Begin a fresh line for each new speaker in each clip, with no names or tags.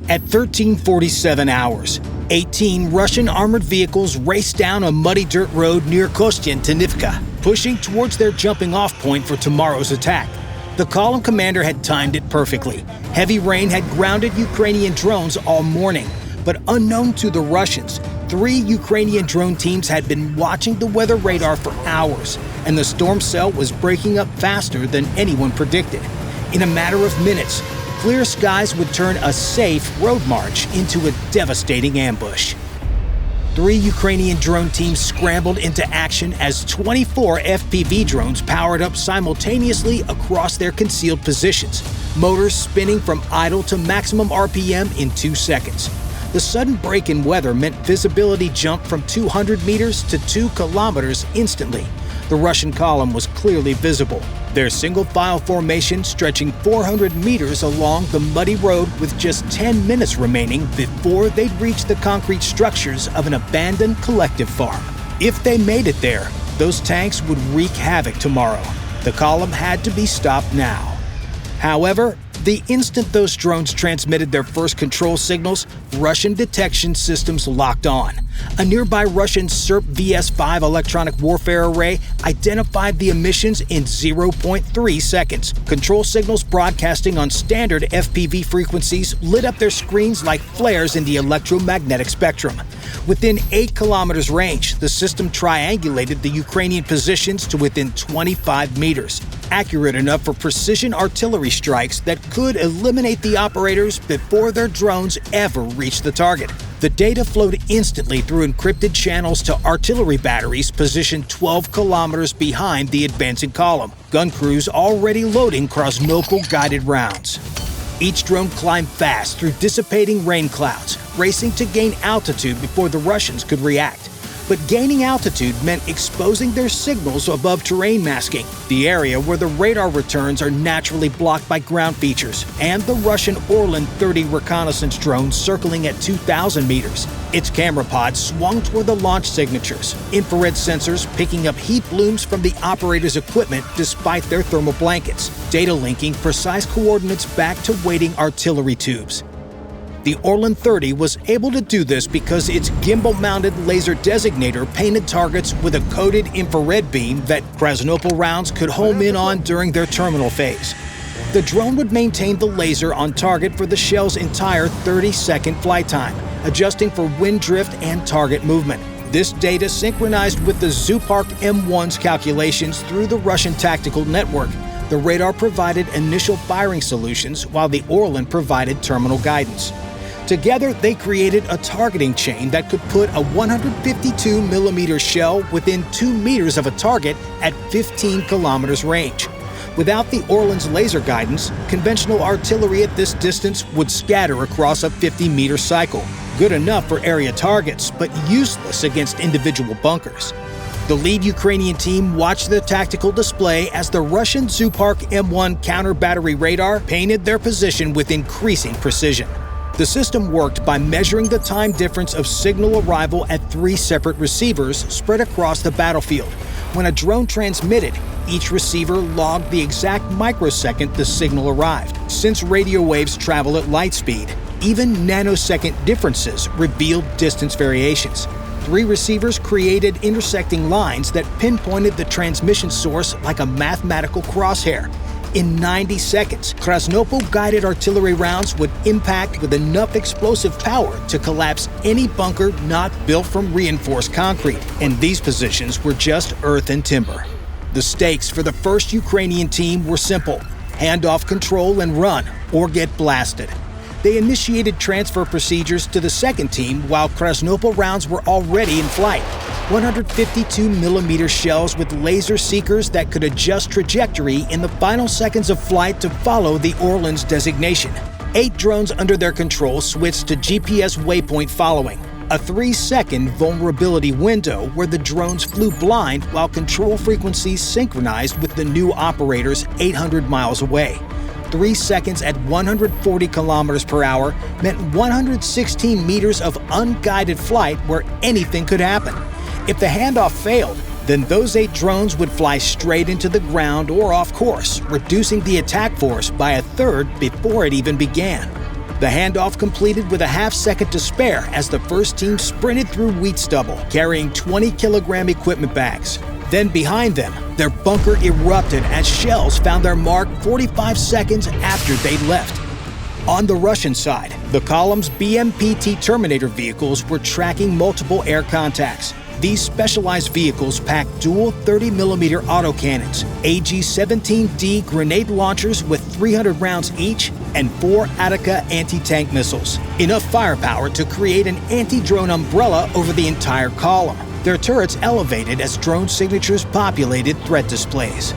At 13:47 hours, 18 Russian armored vehicles raced down a muddy dirt road near Kostiantynivka, pushing towards their jumping-off point for tomorrow's attack. The column commander had timed it perfectly. Heavy rain had grounded Ukrainian drones all morning, but unknown to the Russians, 3 Ukrainian drone teams had been watching the weather radar for hours, and the storm cell was breaking up faster than anyone predicted. In a matter of minutes, clear skies would turn a safe road march into a devastating ambush. 3 Ukrainian drone teams scrambled into action as 24 FPV drones powered up simultaneously across their concealed positions, motors spinning from idle to maximum RPM in 2 seconds. The sudden break in weather meant visibility jumped from 200 meters to 2 kilometers instantly. The Russian column was clearly visible, their single-file formation stretching 400 meters along the muddy road with just 10 minutes remaining before they'd reach the concrete structures of an abandoned collective farm. If they made it there, those tanks would wreak havoc tomorrow. The column had to be stopped now. However, the instant those drones transmitted their first control signals, Russian detection systems locked on. A nearby Russian SERP VS-5 electronic warfare array identified the emissions in 0.3 seconds. Control signals broadcasting on standard FPV frequencies lit up their screens like flares in the electromagnetic spectrum. Within 8 kilometers range, the system triangulated the Ukrainian positions to within 25 meters, accurate enough for precision artillery strikes that could eliminate the operators before their drones ever reached the target. The data flowed instantly through encrypted channels to artillery batteries positioned 12 kilometers behind the advancing column, gun crews already loading Krasnopol-guided rounds. Each drone climbed fast through dissipating rain clouds, racing to gain altitude before the Russians could react. But gaining altitude meant exposing their signals above terrain masking, the area where the radar returns are naturally blocked by ground features, and the Russian Orlan 30 reconnaissance drone circling at 2,000 meters. Its camera pod swung toward the launch signatures, infrared sensors picking up heat blooms from the operator's equipment despite their thermal blankets, data linking precise coordinates back to waiting artillery tubes. The Orlan 30 was able to do this because its gimbal-mounted laser designator painted targets with a coded infrared beam that Krasnopol rounds could home in on during their terminal phase. The drone would maintain the laser on target for the shell's entire 30-second flight time, adjusting for wind drift and target movement. This data synchronized with the Zoopark M1's calculations through the Russian tactical network. The radar provided initial firing solutions while the Orlan provided terminal guidance. Together, they created a targeting chain that could put a 152mm shell within 2 meters of a target at 15 kilometers range. Without the Orlan's laser guidance, conventional artillery at this distance would scatter across a 50-meter cycle. Good enough for area targets, but useless against individual bunkers. The lead Ukrainian team watched the tactical display as the Russian Zoopark M1 counter-battery radar painted their position with increasing precision. The system worked by measuring the time difference of signal arrival at 3 separate receivers spread across the battlefield. When a drone transmitted, each receiver logged the exact microsecond the signal arrived. Since radio waves travel at light speed, even nanosecond differences revealed distance variations. 3 receivers created intersecting lines that pinpointed the transmission source like a mathematical crosshair. In 90 seconds, Krasnopol-guided artillery rounds would impact with enough explosive power to collapse any bunker not built from reinforced concrete, and these positions were just earth and timber. The stakes for the first Ukrainian team were simple: hand off control and run, or get blasted. They initiated transfer procedures to the second team while Krasnopol rounds were already in flight. 152mm shells with laser seekers that could adjust trajectory in the final seconds of flight to follow the Orlan's designation. 8 drones under their control switched to GPS waypoint following, a 3-second vulnerability window where the drones flew blind while control frequencies synchronized with the new operators 800 miles away. 3 seconds at 140 kilometers per hour meant 116 meters of unguided flight where anything could happen. If the handoff failed, then those 8 drones would fly straight into the ground or off course, reducing the attack force by 1/3 before it even began. The handoff completed with a half-second to spare as the first team sprinted through wheat stubble, carrying 20-kilogram equipment bags. Then behind them, their bunker erupted as shells found their mark 45 seconds after they left. On the Russian side, the column's BMP-T Terminator vehicles were tracking multiple air contacts. These specialized vehicles packed dual 30mm autocannons, AG-17D grenade launchers with 300 rounds each, and 4 Attica anti-tank missiles, enough firepower to create an anti-drone umbrella over the entire column. Their turrets elevated as drone signatures populated threat displays.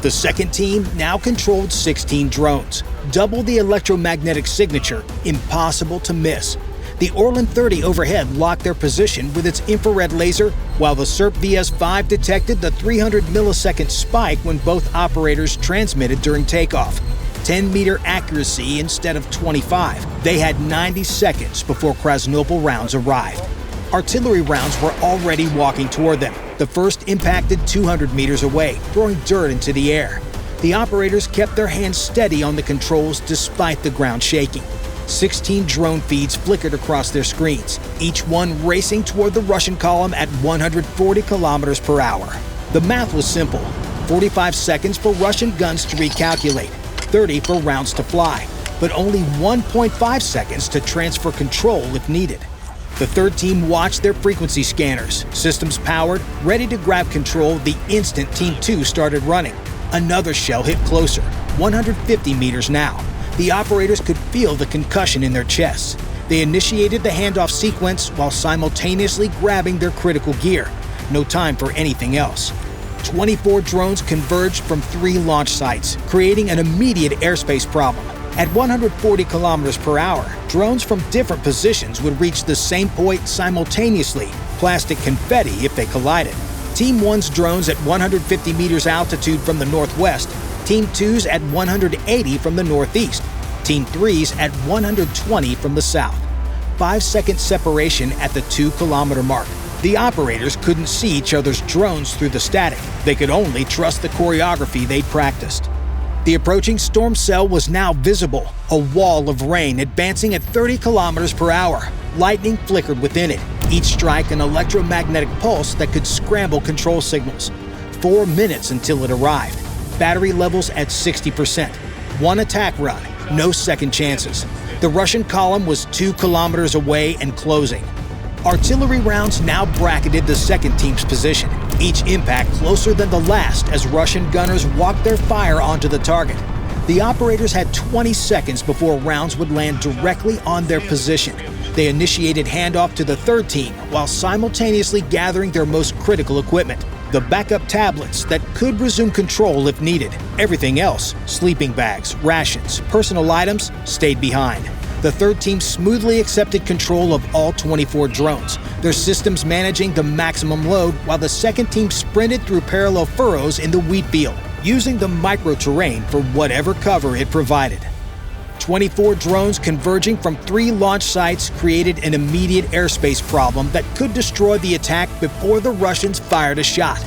The second team now controlled 16 drones, double the electromagnetic signature, impossible to miss. The Orlan 30 overhead locked their position with its infrared laser, while the SERP VS-5 detected the 300-millisecond spike when both operators transmitted during takeoff. 10-meter accuracy instead of 25. They had 90 seconds before Krasnopol rounds arrived. Artillery rounds were already walking toward them. The first impacted 200 meters away, throwing dirt into the air. The operators kept their hands steady on the controls despite the ground shaking. 16 drone feeds flickered across their screens, each one racing toward the Russian column at 140 kilometers per hour. The math was simple: 45 seconds for Russian guns to recalculate, 30 for rounds to fly, but only 1.5 seconds to transfer control if needed. The third team watched their frequency scanners, systems powered, ready to grab control the instant Team 2 started running. Another shell hit closer, 150 meters now. The operators could feel the concussion in their chests. They initiated the handoff sequence while simultaneously grabbing their critical gear. No time for anything else. 24 drones converged from 3 launch sites, creating an immediate airspace problem. At 140 kilometers per hour, drones from different positions would reach the same point simultaneously, plastic confetti if they collided. Team 1's drones at 150 meters altitude from the northwest, Team 2's at 180 from the northeast, Team 3's at 120 from the south. 5-second separation at the 2-kilometer mark. The operators couldn't see each other's drones through the static. They could only trust the choreography they'd practiced. The approaching storm cell was now visible, a wall of rain advancing at 30 kilometers per hour. Lightning flickered within it, each strike an electromagnetic pulse that could scramble control signals. 4 minutes until it arrived. Battery levels at 60%. 1 attack run, no second chances. The Russian column was 2 kilometers away and closing. Artillery rounds now bracketed the second team's position, each impact closer than the last as Russian gunners walked their fire onto the target. The operators had 20 seconds before rounds would land directly on their position. They initiated handoff to the third team while simultaneously gathering their most critical equipment, the backup tablets that could resume control if needed. Everything else, sleeping bags, rations, personal items, stayed behind. The third team smoothly accepted control of all 24 drones, their systems managing the maximum load while the second team sprinted through parallel furrows in the wheat field, using the micro-terrain for whatever cover it provided. 24 drones converging from 3 launch sites created an immediate airspace problem that could destroy the attack before the Russians fired a shot.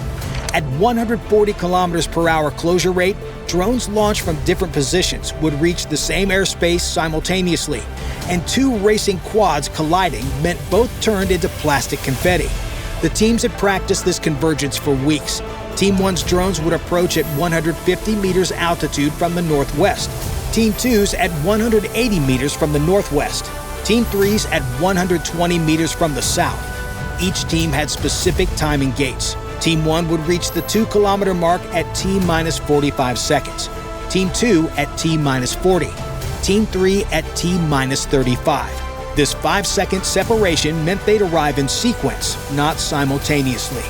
At 140 kilometers per hour closure rate, drones launched from different positions would reach the same airspace simultaneously, and 2 racing quads colliding meant both turned into plastic confetti. The teams had practiced this convergence for weeks. Team 1's drones would approach at 150 meters altitude from the northwest, Team 2's at 180 meters from the northwest, Team 3's at 120 meters from the south. Each team had specific timing gates. Team 1 would reach the 2-kilometer mark at T-minus 45 seconds, Team 2 at T-minus 40, Team 3 at T-minus 35. This 5-second separation meant they'd arrive in sequence, not simultaneously.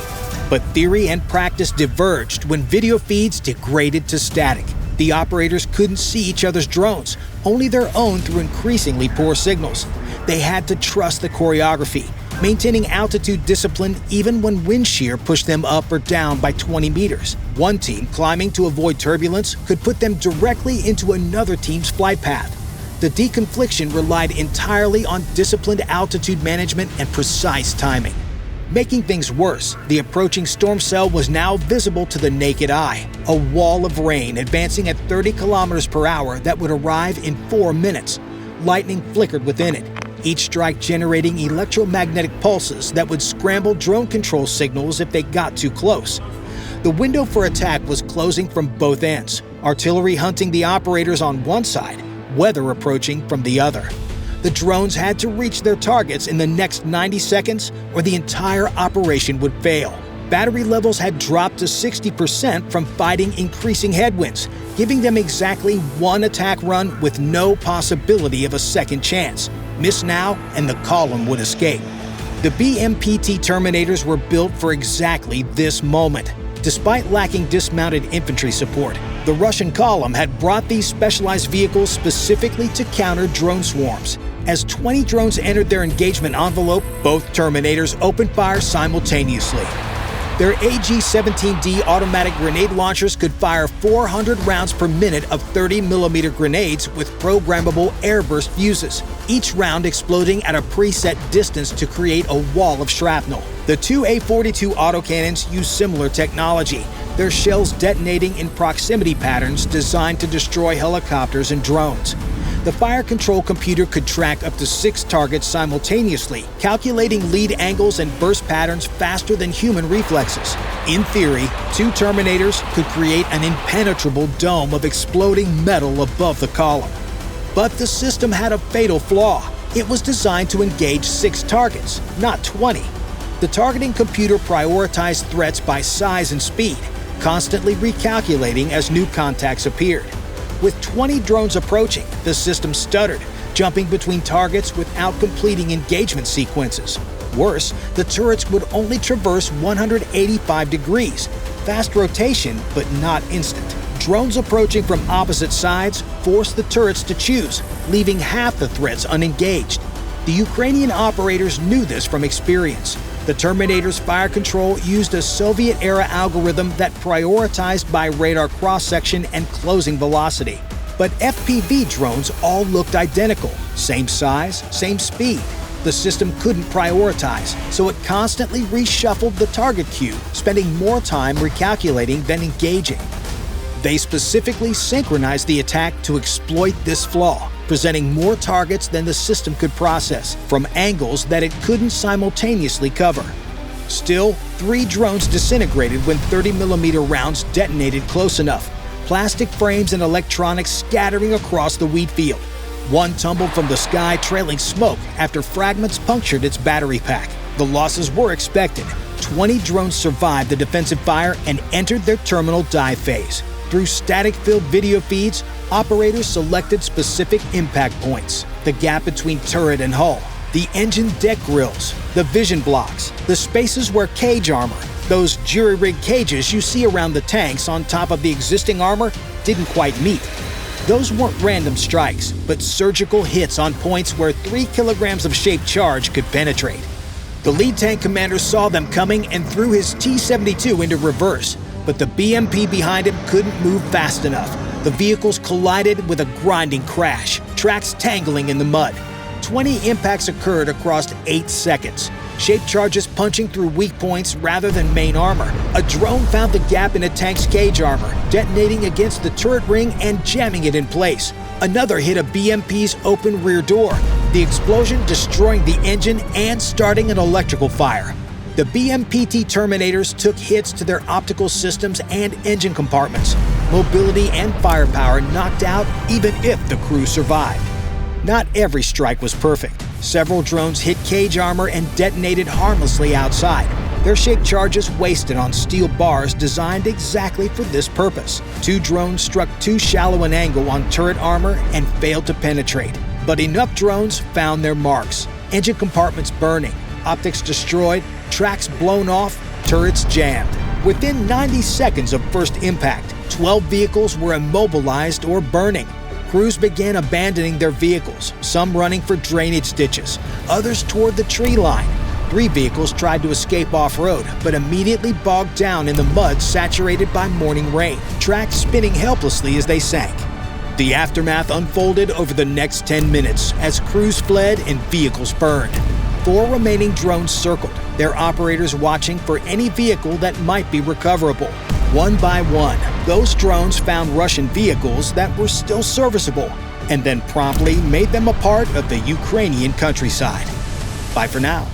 But theory and practice diverged when video feeds degraded to static. The operators couldn't see each other's drones, only their own through increasingly poor signals. They had to trust the choreography, maintaining altitude discipline even when wind shear pushed them up or down by 20 meters. One team climbing to avoid turbulence could put them directly into another team's flight path. The deconfliction relied entirely on disciplined altitude management and precise timing. Making things worse, the approaching storm cell was now visible to the naked eye, a wall of rain advancing at 30 kilometers per hour that would arrive in 4 minutes. lightning flickered within it, each strike generating electromagnetic pulses that would scramble drone control signals if they got too close. The window for attack was closing from both ends, artillery hunting the operators on one side, weather approaching from the other. The drones had to reach their targets in the next 90 seconds or the entire operation would fail. Battery levels had dropped to 60% from fighting increasing headwinds, giving them exactly one attack run with no possibility of a second chance. Miss now and the column would escape. The BMPT Terminators were built for exactly this moment. Despite lacking dismounted infantry support, the Russian column had brought these specialized vehicles specifically to counter drone swarms. As 20 drones entered their engagement envelope, both Terminators opened fire simultaneously. Their AG-17D automatic grenade launchers could fire 400 rounds per minute of 30mm grenades with programmable airburst fuses, each round exploding at a preset distance to create a wall of shrapnel. The two A-42 autocannons use similar technology, their shells detonating in proximity patterns designed to destroy helicopters and drones. The fire control computer could track up to 6 targets simultaneously, calculating lead angles and burst patterns faster than human reflexes. In theory, 2 Terminators could create an impenetrable dome of exploding metal above the column. But the system had a fatal flaw. It was designed to engage 6 targets, not 20. The targeting computer prioritized threats by size and speed, constantly recalculating as new contacts appeared. With 20 drones approaching, the system stuttered, jumping between targets without completing engagement sequences. Worse, the turrets would only traverse 185 degrees, fast rotation but not instant. Drones approaching from opposite sides forced the turrets to choose, leaving half the threats unengaged. The Ukrainian operators knew this from experience. The Terminator's fire control used a Soviet-era algorithm that prioritized by radar cross-section and closing velocity. But FPV drones all looked identical, same size, same speed. The system couldn't prioritize, so it constantly reshuffled the target queue, spending more time recalculating than engaging. They specifically synchronized the attack to exploit this flaw, presenting more targets than the system could process, from angles that it couldn't simultaneously cover. Still, 3 drones disintegrated when 30mm rounds detonated close enough, plastic frames and electronics scattering across the wheat field. One tumbled from the sky trailing smoke after fragments punctured its battery pack. The losses were expected. 20 drones survived the defensive fire and entered their terminal dive phase. Through static-filled video feeds, operators selected specific impact points: the gap between turret and hull, the engine deck grills, the vision blocks, the spaces where cage armor, those jury-rigged cages you see around the tanks on top of the existing armor, didn't quite meet. Those weren't random strikes, but surgical hits on points where 3 kilograms of shaped charge could penetrate. The lead tank commander saw them coming and threw his T-72 into reverse, but the BMP behind him couldn't move fast enough. The vehicles collided with a grinding crash, tracks tangling in the mud. 20 impacts occurred across 8 seconds, shaped charges punching through weak points rather than main armor. A drone found the gap in a tank's cage armor, detonating against the turret ring and jamming it in place. Another hit a BMP's open rear door, the explosion destroying the engine and starting an electrical fire. The BMPT Terminators took hits to their optical systems and engine compartments. Mobility and firepower knocked out even if the crew survived. Not every strike was perfect. Several drones hit cage armor and detonated harmlessly outside, their shaped charges wasted on steel bars designed exactly for this purpose. 2 drones struck too shallow an angle on turret armor and failed to penetrate. But enough drones found their marks. Engine compartments burning, optics destroyed, tracks blown off, turrets jammed. Within 90 seconds of first impact, 12 vehicles were immobilized or burning. Crews began abandoning their vehicles, some running for drainage ditches, others toward the tree line. 3 vehicles tried to escape off-road, but immediately bogged down in the mud saturated by morning rain, tracks spinning helplessly as they sank. The aftermath unfolded over the next 10 minutes as crews fled and vehicles burned. 4 remaining drones circled, their operators watching for any vehicle that might be recoverable. One by one, those drones found Russian vehicles that were still serviceable. and then promptly made them a part of the Ukrainian countryside. Bye for now.